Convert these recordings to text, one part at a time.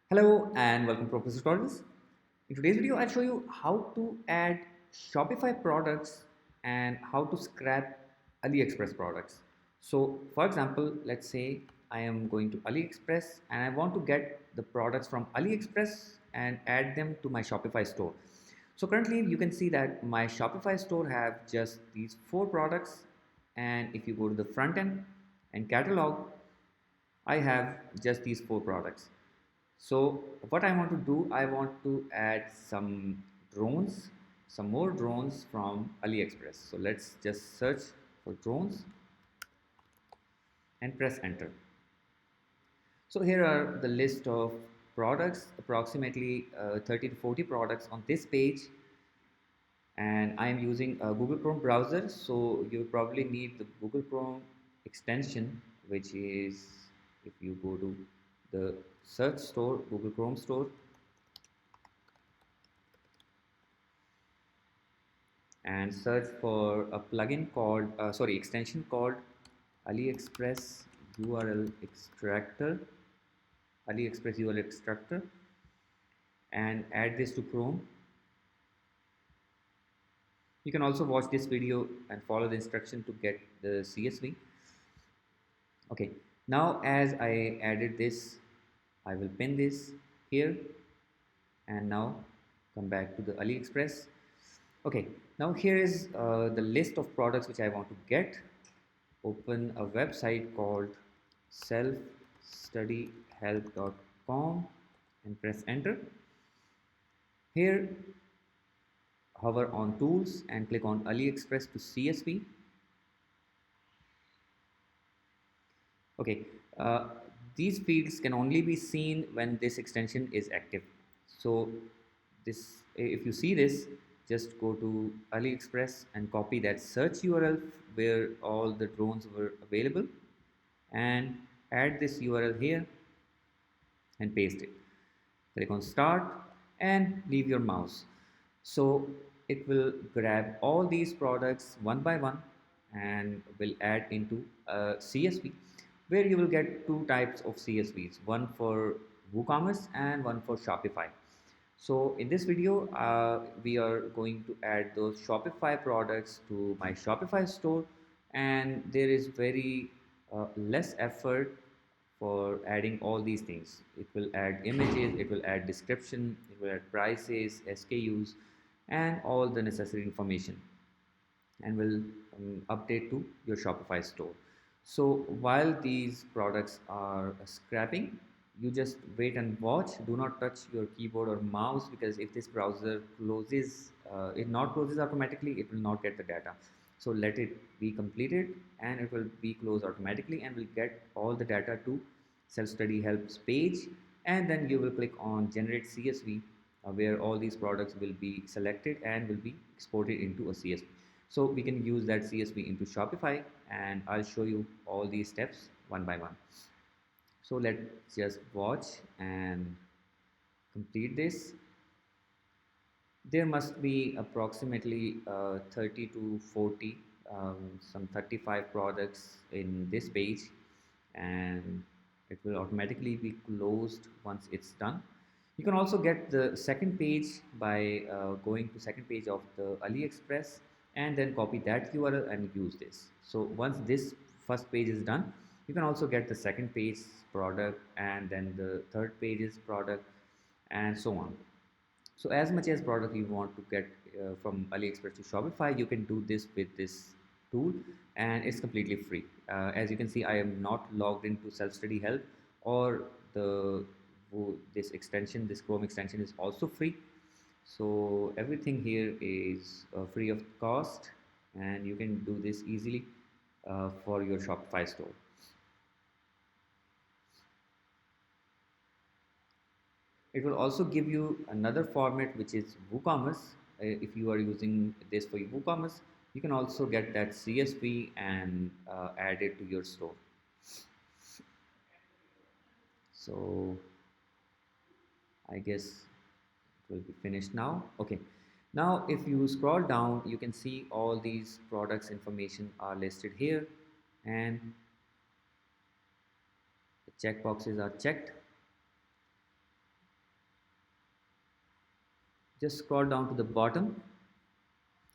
Hello and welcome to Professor Tutorials. In today's video, I'll show you how to add Shopify products and how to scrap AliExpress products. So, for example, let's say I am going to AliExpress and I want to get the products from AliExpress and add them to my Shopify store. So currently you can see that my Shopify store have just these four products, and if you go to the front end and catalog, I have just these four products. So what I want to do, I want to add some drones, some more drones from AliExpress. So let's just search for drones and press enter. So here are the list of products, approximately 30 to 40 products on this page, and I am using a Google Chrome browser. So you probably need the Google Chrome extension, which is, if you go to the search store, Google Chrome store, and search for a plugin called extension called AliExpress URL extractor, AliExpress URL extractor, and add this to Chrome. You can also watch this video and follow the instruction to get the CSV. Okay, now as I added this, I will pin this here, and now come back to the AliExpress. Okay, now here is the list of products which I want to get. Open a website called SelfStudyHelp.com and press enter. Here, hover on tools and click on AliExpress to CSV. Okay, uh, these fields can only be seen when this extension is active. So this, if you see this, just go to AliExpress and copy that search URL where all the drones were available, and add this URL here and paste it. Click on start and leave your mouse. So it will grab all these products one by one and will add into a CSV, where you will get two types of CSVs, one for WooCommerce and one for Shopify. So in this video, we are going to add those Shopify products to my Shopify store, and there is very less effort for adding all these things. It will add images, it will add description, it will add prices, SKUs, and all the necessary information, and will update to your Shopify store. So while these products are scrapping, you just wait and watch. Do not touch your keyboard or mouse, because if this browser closes, it not closes automatically, it will not get the data. So let it be completed and it will be closed automatically, and will get all the data to self study helps page, and then you will click on generate CSV, where all these products will be selected and will be exported into a CSV. So we can use that CSV into Shopify, and I'll show you all these steps one by one. So let's just watch and complete this. There must be approximately 30 to 40, some 35 products in this page, and it will automatically be closed once it's done. You can also get the second page by going to second page of the AliExpress, and then copy that URL and use this. So once this first page is done, you can also get the second page product, and then the third page is product, and so on. So as much as product you want to get from AliExpress to Shopify, you can do this with this tool, and it's completely free. As you can see, I am not logged into Self Study Help, or the this extension, this Chrome extension is also free. So everything here is free of cost, and you can do this easily for your Shopify store. It will also give you another format, which is WooCommerce. If you are using this for your WooCommerce, you can also get that CSV and add it to your store. So I guess it will be finished now. Okay. Now, if you scroll down, you can see all these products information are listed here, and the checkboxes are checked. Just scroll down to the bottom.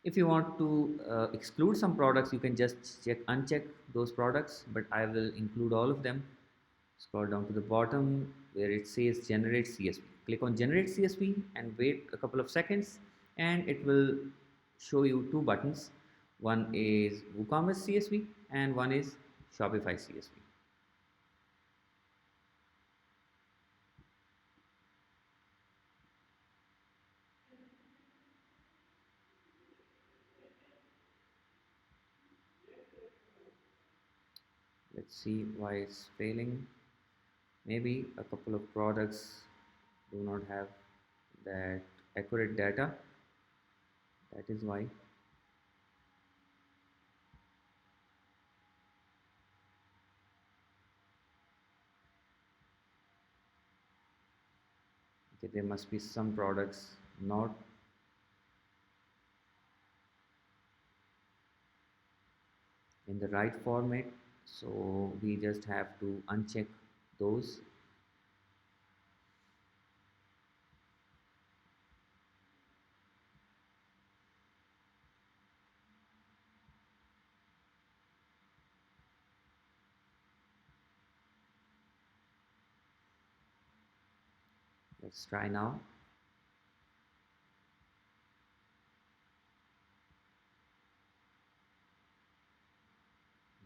If you want to exclude some products, you can just uncheck those products, but I will include all of them. Scroll down to the bottom where it says generate CSV. Click on generate CSV and wait a couple of seconds, and it will show you two buttons. One is WooCommerce CSV and one is Shopify CSV. Let's see why it's failing. Maybe a couple of products do not have that accurate data. That is why. Okay, there must be some products not in the right format, so we just have to uncheck those. Let's try now.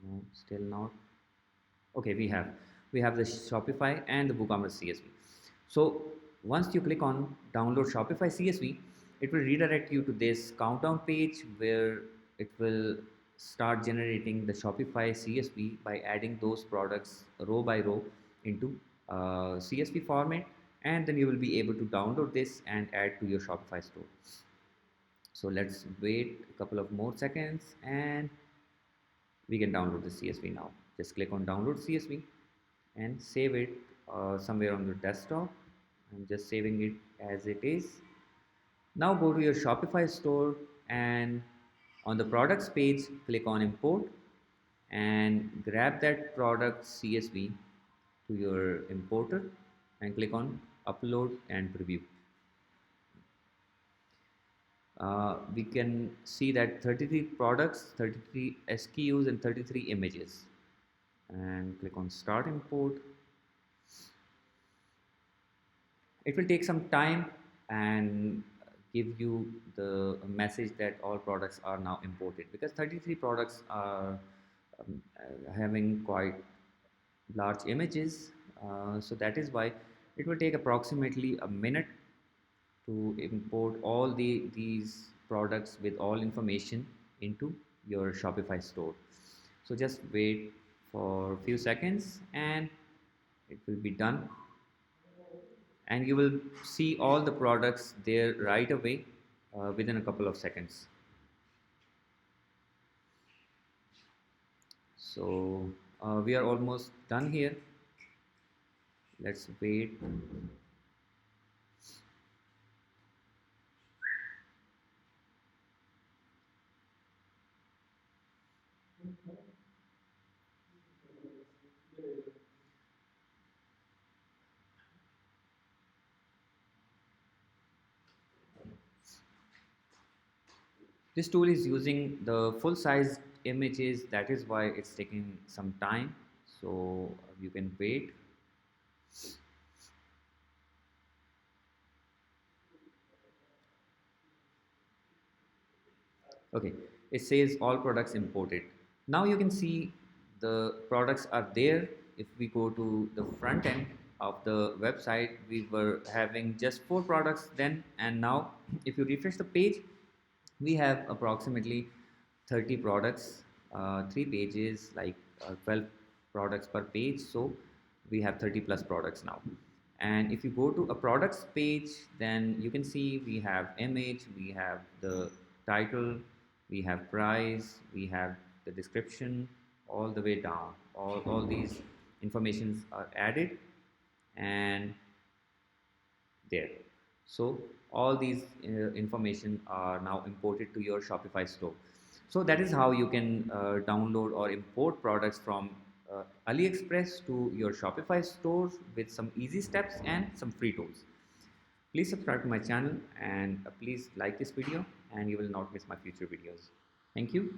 No, still not. Okay, we have the Shopify and the WooCommerce CSV. So once you click on download Shopify CSV, it will redirect you to this countdown page where it will start generating the Shopify CSV by adding those products row by row into CSV format, and then you will be able to download this and add to your Shopify store. So let's wait a couple of more seconds and we can download the CSV now. Just click on download CSV and save it somewhere on your desktop. I'm just saving it as it is. Now go to your Shopify store and on the products page, click on import and grab that product CSV to your importer and click on upload and preview. We can see that 33 products, 33 SKUs and 33 images, and click on start import. It will take some time and give you the message that all products are now imported, because 33 products are having quite large images, so that is why it will take approximately a minute to import all these products with all information into your Shopify store. So just wait for a few seconds and it will be done, and you will see all the products there right away within a couple of seconds. So we are almost done here. Let's wait. This tool is using the full size images, that is why it's taking some time. So you can wait. Okay, it says all products imported. Now you can see the products are there. If we go to the front end of the website, we were having just 4 products then, and now if you refresh the page, we have approximately 30 products, 3 pages, like 12 products per page. So we have 30 plus products now. And if you go to a products page, then you can see we have image, we have the title, we have price, we have the description, all the way down. All these informations are added and there. So all these information are now imported to your Shopify store. So that is how you can download or import products from AliExpress to your Shopify stores with some easy steps and some free tools. Please subscribe to my channel and please like this video and you will not miss my future videos. Thank you.